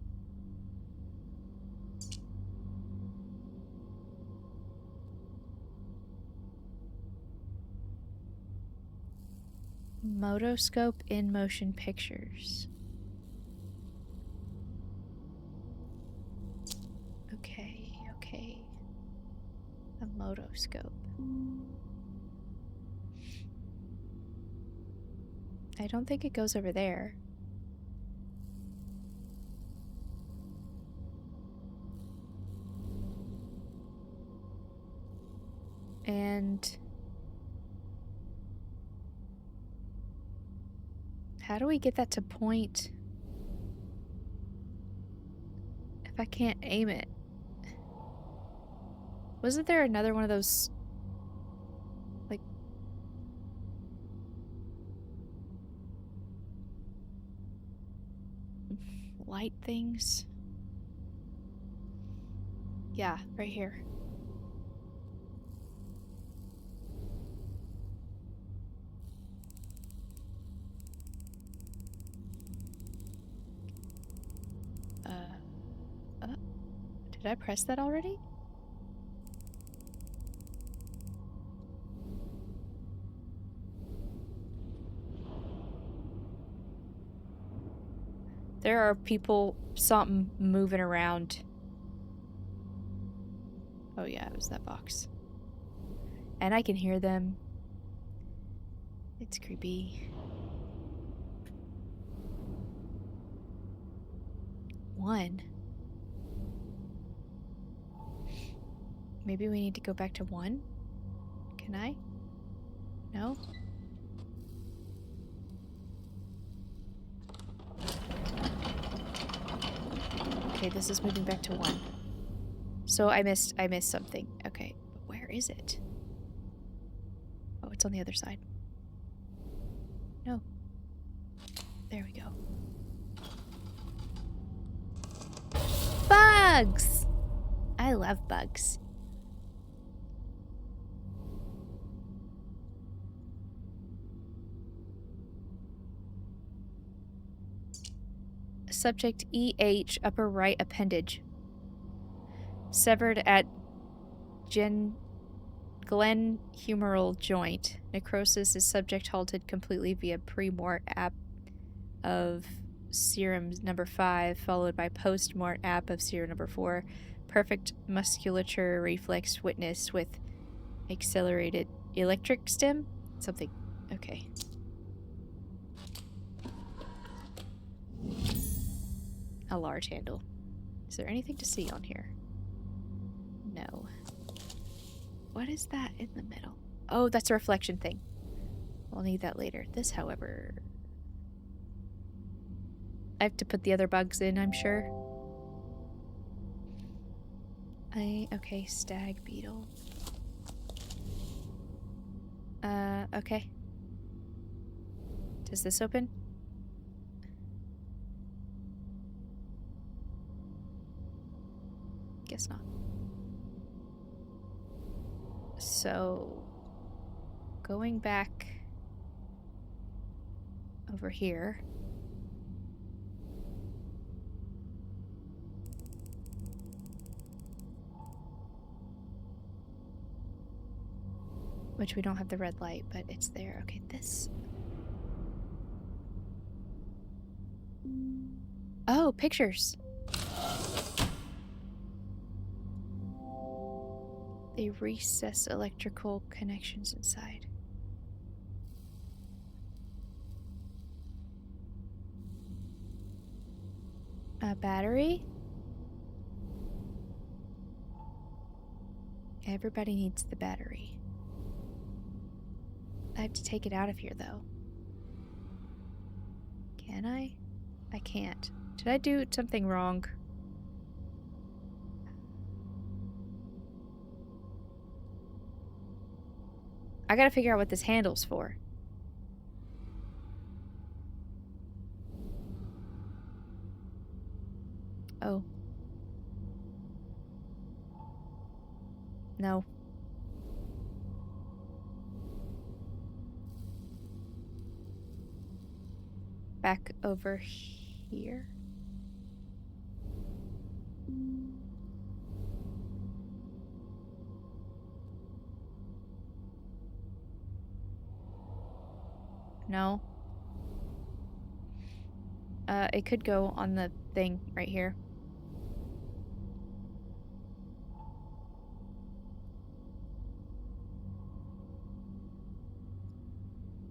Motoscope in motion pictures. Okay, okay. A motoscope. I don't think it goes over there. And how do we get that to point if I can't aim it? Wasn't there another one of those, like, light things? Yeah, right here. Did I press that already? There are people, something moving around. Oh yeah, it was that box. And I can hear them. It's creepy. One. Maybe we need to go back to one? Can I? No? Okay, this is moving back to one. So I missed something. Okay, but where is it? Oh, it's on the other side. No. There we go. Bugs! I love bugs. Subject EH, upper right appendage. Severed at glenhumeral joint. Necrosis is subject halted completely via pre-mort app of serum number 5, followed by post-mort app of serum number 4. Perfect musculature reflex witness with accelerated electric stim? Something. Okay. A large handle. Is there anything to see on here? No. What is that in the middle? Oh, that's a reflection thing. We'll need that later. This, however... I have to put the other bugs in, I'm sure. Okay, stag beetle. Okay. Does this open? Guess not. So, going back over here. Which we don't have the red light, but it's there. Okay, this. Oh, pictures. They recess electrical connections inside. A battery? Everybody needs the battery. I have to take it out of here, though. Can I? I can't. Did I do something wrong? I gotta figure out what this handle's for. Oh, No. Back over here. No. It could go on the thing right here.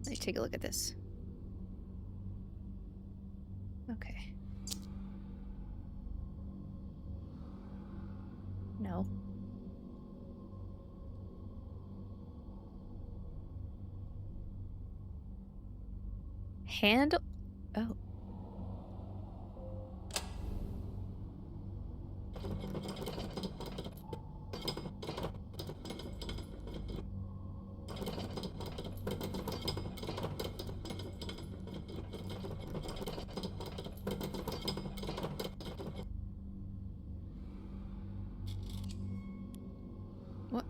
Let me take a look at this. Okay. No. Handle? Oh. What?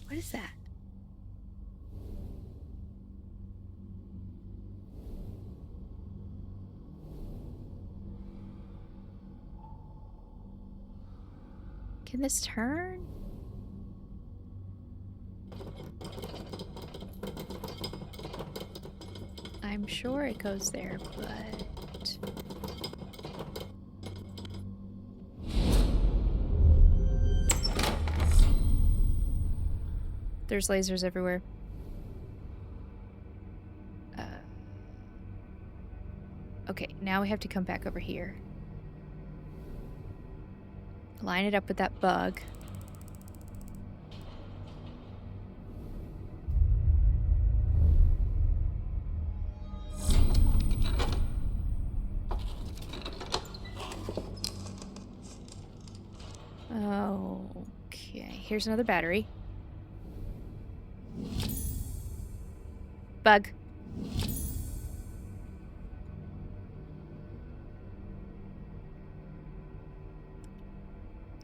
What is that? Can this turn? I'm sure it goes there, but... There's lasers everywhere. Okay, now we have to come back over here. Line it up with that bug. Okay, here's another battery. Bug.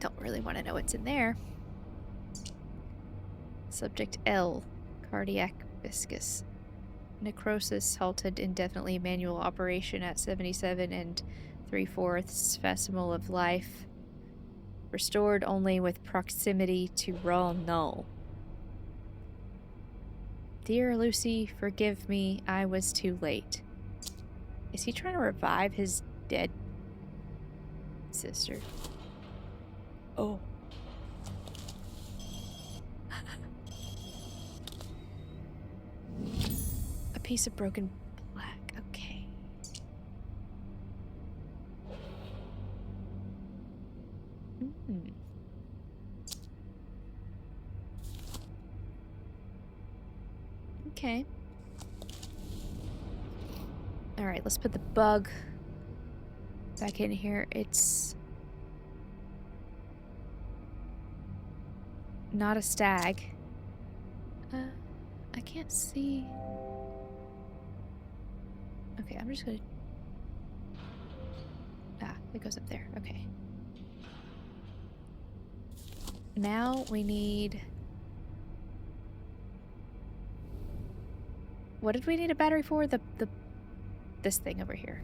Don't really want to know what's in there. Subject L. Cardiac viscous. Necrosis halted indefinitely. Manual operation at 77 and 3/4 facsimile of life. Restored only with proximity to raw null. Dear Lucy, forgive me. I was too late. Is he trying to revive his dead sister? Oh. A piece of broken black. Okay. Okay. Alright, let's put the bug back in here. It's not a stag. I can't see. Okay, I'm just gonna... Ah, it goes up there. Okay. Now we need... What did we need a battery for? This thing over here.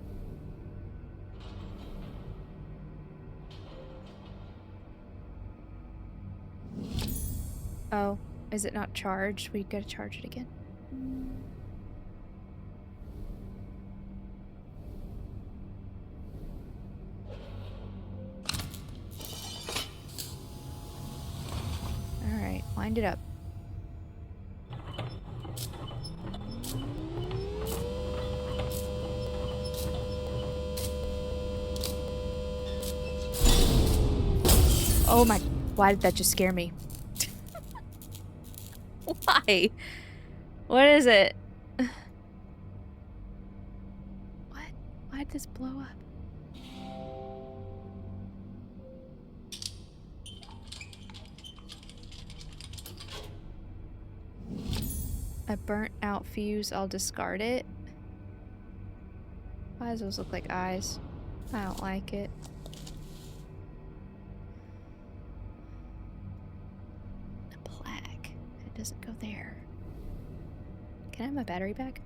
Oh, is it not charged? We gotta charge it again. Alright, wind it up. Oh my, why did that just scare me? Why? What is it? What? Why'd this blow up? A burnt out fuse, I'll discard it. Why does those look like eyes? I don't like it. doesn't go there. Can I have my battery back?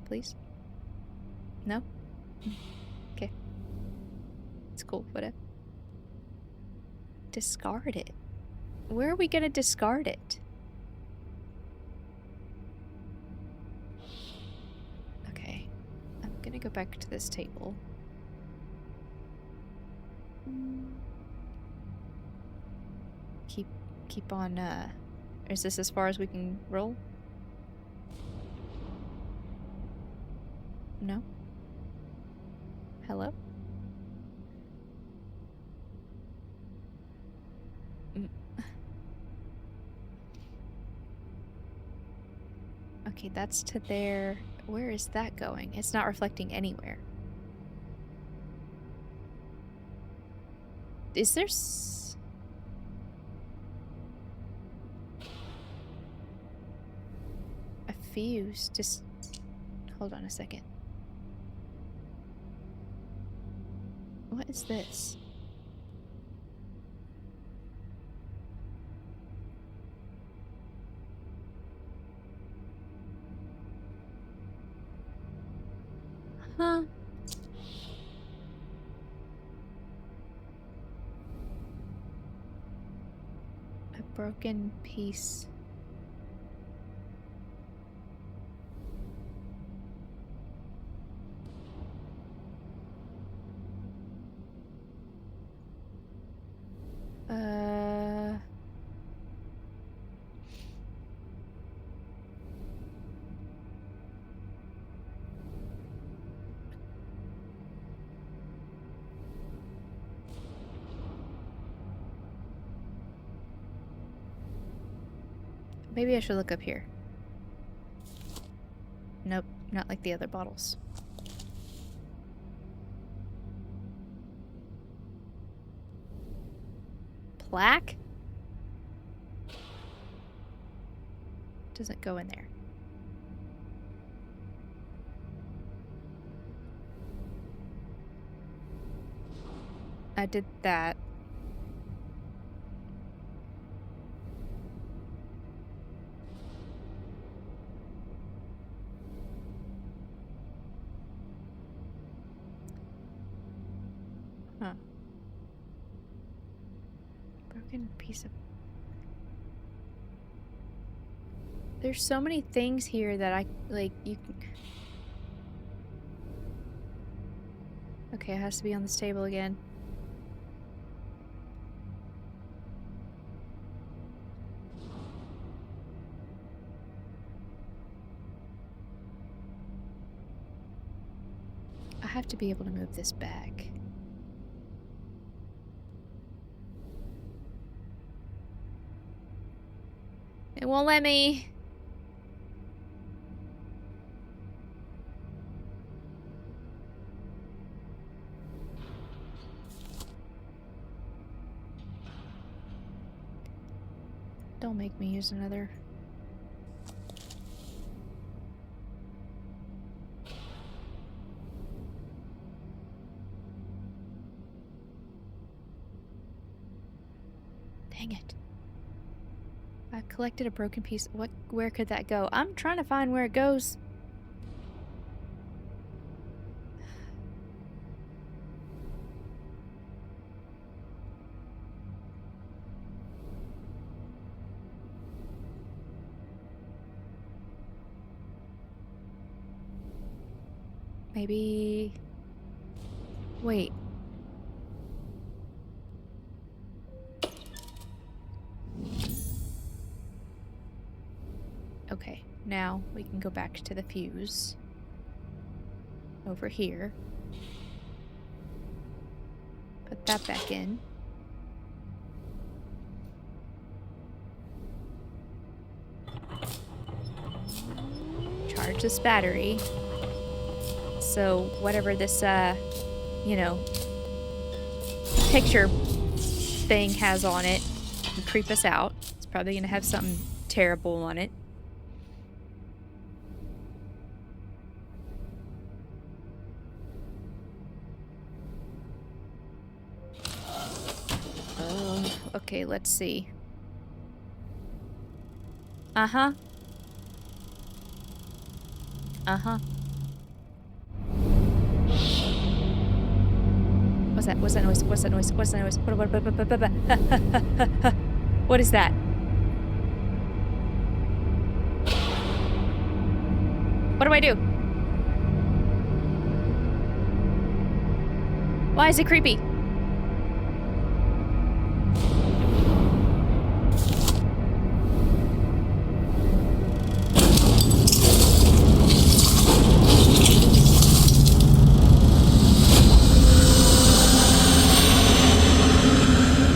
Please? No? Okay. It's cool, whatever. Discard it. Where are we gonna discard it? Okay. I'm gonna go back to this table. Keep on, is this as far as we can roll? No? Hello? Okay, that's to there. Where is that going? It's not reflecting anywhere. Is there a fuse? Just hold on a second. What is this? Huh? A broken piece. Maybe I should look up here. Nope, not like the other bottles. Plaque? Doesn't go in there. I did that. Huh. Broken piece of... There's so many things here that I, like, you can... Okay, it has to be on this table again. I have to be able to move this back. It won't let me. Don't make me use another. Dang it. I've collected a broken piece. Where could that go? I'm trying to find where it goes. Maybe... Wait. Okay, now we can go back to the fuse. Over here. Put that back in. Charge this battery. So whatever this, you know, picture thing has on it can creep us out. It's probably gonna have something terrible on it. Oh, okay, let's see. Uh-huh. Uh-huh. What's that? What's that noise? What's that noise? What's that noise? What is that? What do I do? Why is it creepy?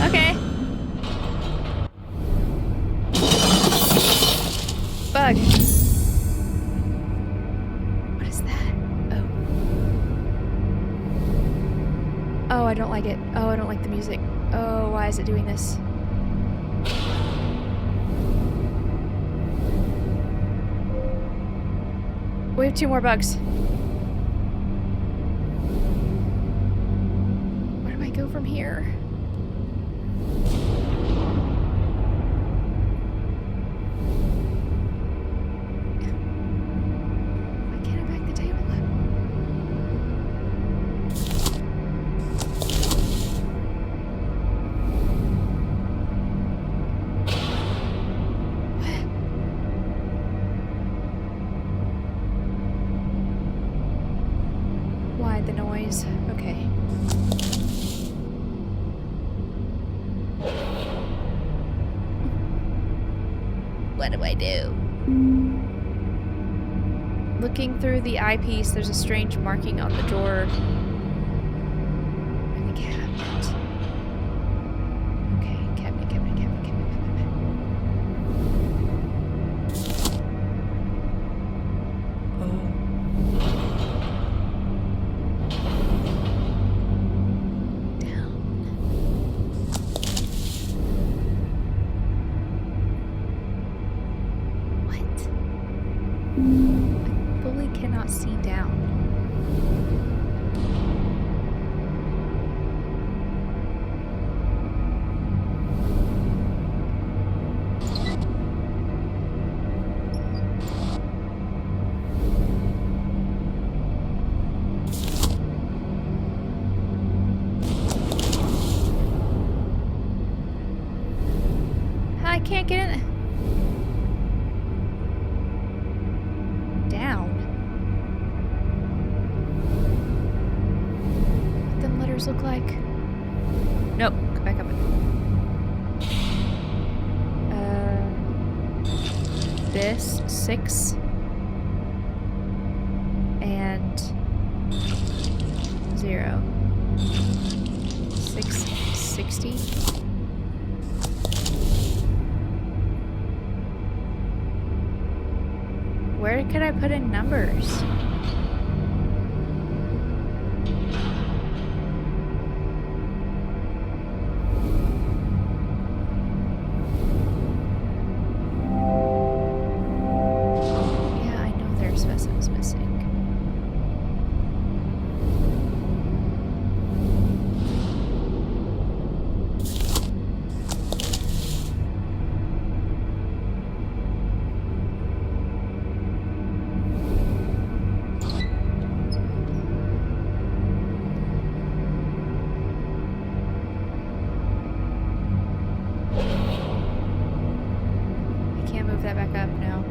Okay. Bug. What is that? Oh. Oh, I don't like it. Oh, I don't like the music. Oh, why is it doing this? We have 2 more bugs. Where do I go from here? Why can't I back the table up? Why the noise? Okay. What do I do? Looking through the eyepiece, there's a strange marking on the door. And the cabinet. Okay, cabinet, cabinet, cabinet, cabinet, cabinet. Oh. Down. What? I fully cannot see down. I can't get in. Down. What them letters look like? Nope. Go back up. This 6 and 0. 660. Where could I put in numbers? Yeah, I know there's specimens missing. I can't move that back up now.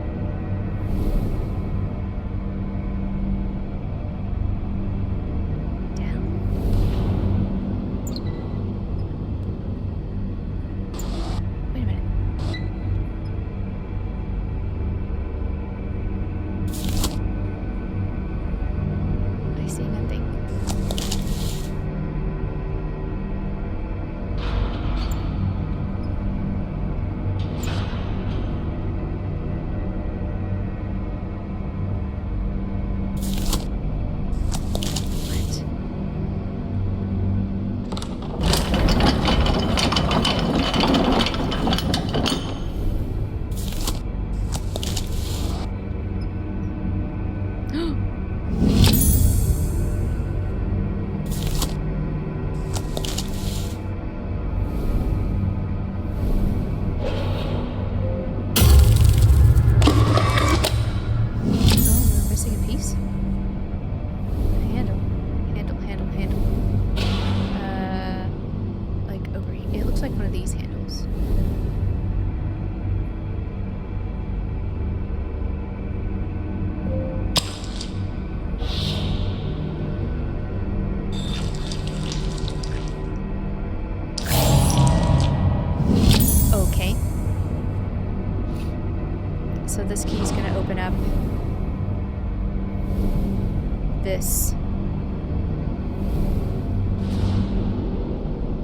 Down. Wait a minute. I see nothing. this.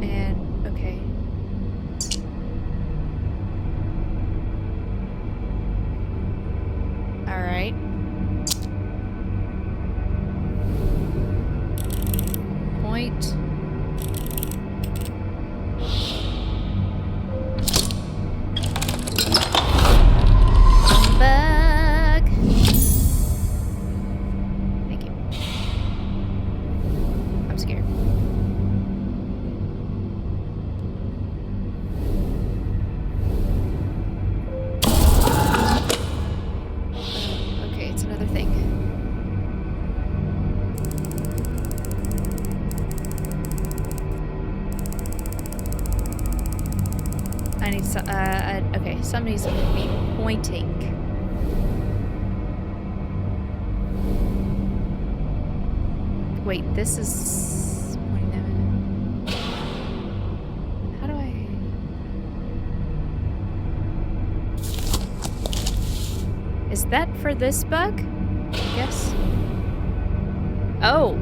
And, okay. Alright. Point. Bug. Thank you. I'm scared. Okay, it's another thing. I need some, okay, somebody's gonna be pointing. Wait, this is pointing them in. How do I... Is that for this bug? I guess. Oh!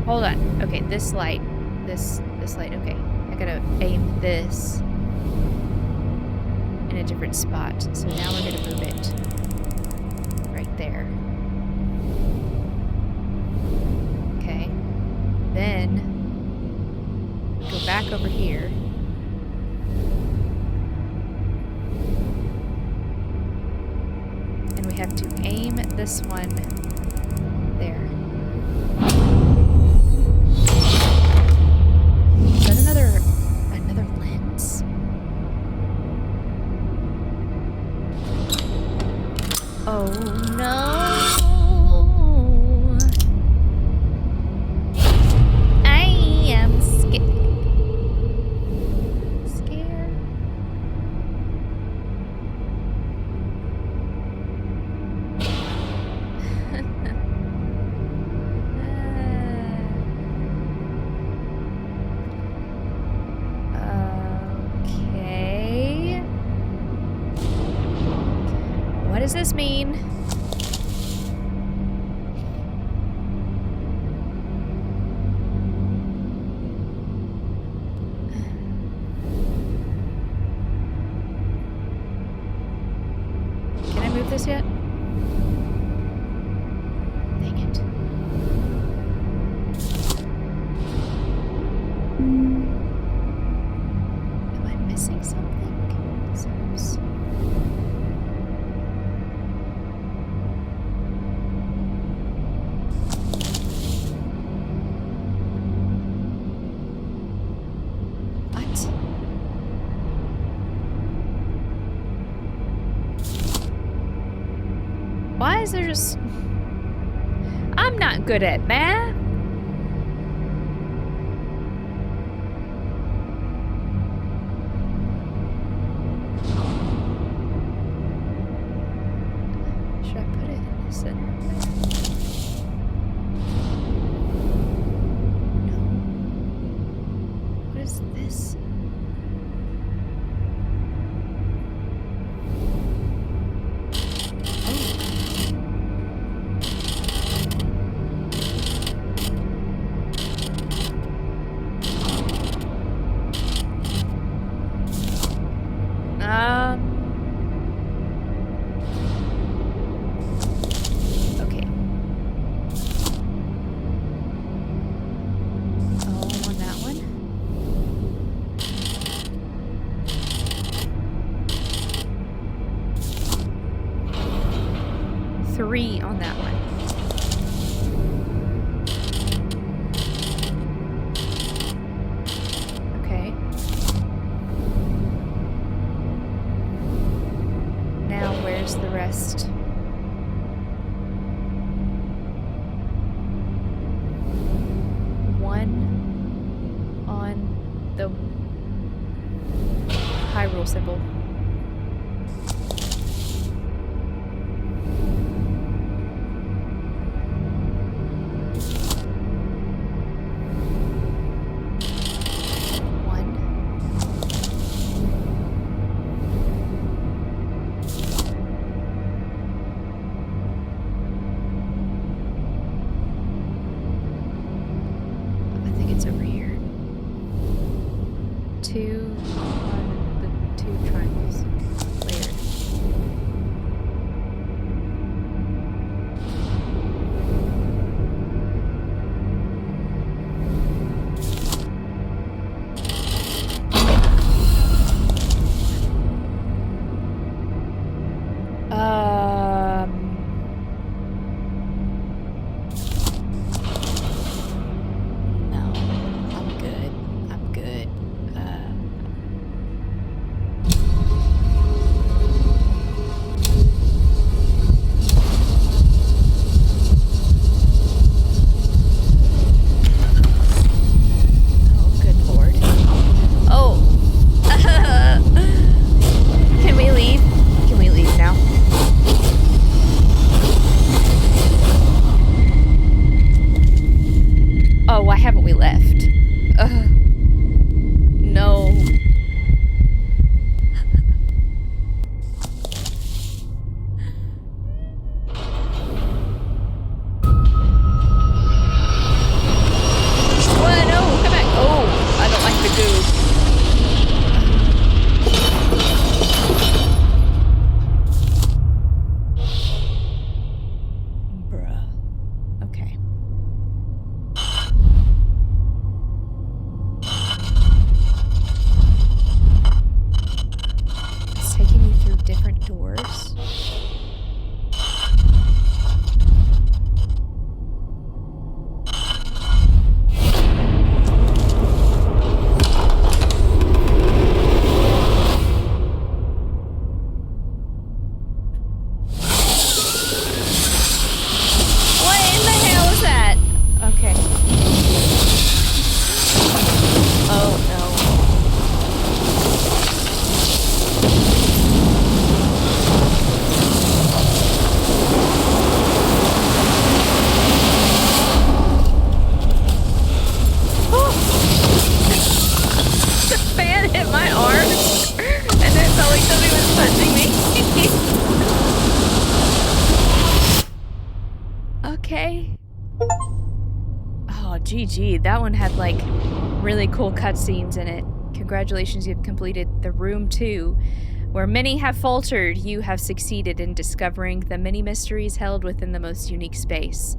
Hold on. Okay, this light. This light, okay. I gotta aim this in a different spot. So now we're gonna move it right there. Okay. Then go back over here. And we have to aim this one there. Is that another lens? Oh no! I am scared. Okay. What does this mean? Can I move this yet? Dang it. Am I missing something? Seems... What? Why is there just... I'm not good at math. Should I put it in the center? No. What is this? Okay. Oh, on that one. Three on that one. Okay. Now where's the rest? One on the Hyrule symbol. One. okay? Oh, GG. That one had, like, really cool cutscenes in it. Congratulations, you've completed The Room 2. Where many have faltered, you have succeeded in discovering the many mysteries held within the most unique space.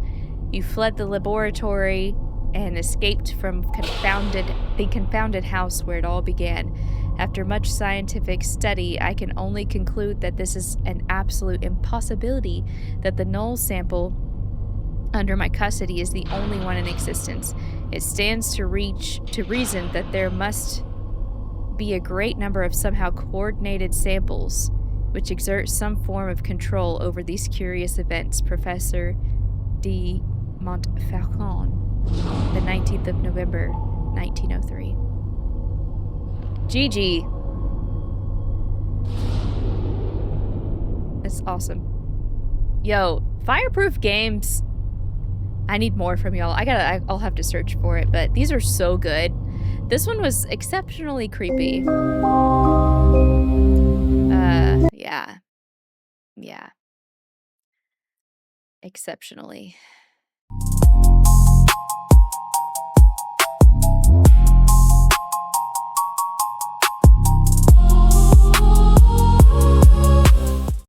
You fled the laboratory and escaped from the confounded house where it all began. After much scientific study, I can only conclude that this is an absolute impossibility, that the null sample under my custody is the only one in existence. It stands to reason that there must be a great number of somehow coordinated samples which exert some form of control over these curious events. Professor de Montfaucon, the 19th of November, 1903. GG. That's awesome. Yo, Fireproof Games. I need more from y'all. I'll have to search for it, but these are so good. This one was exceptionally creepy. Yeah. Yeah. Exceptionally.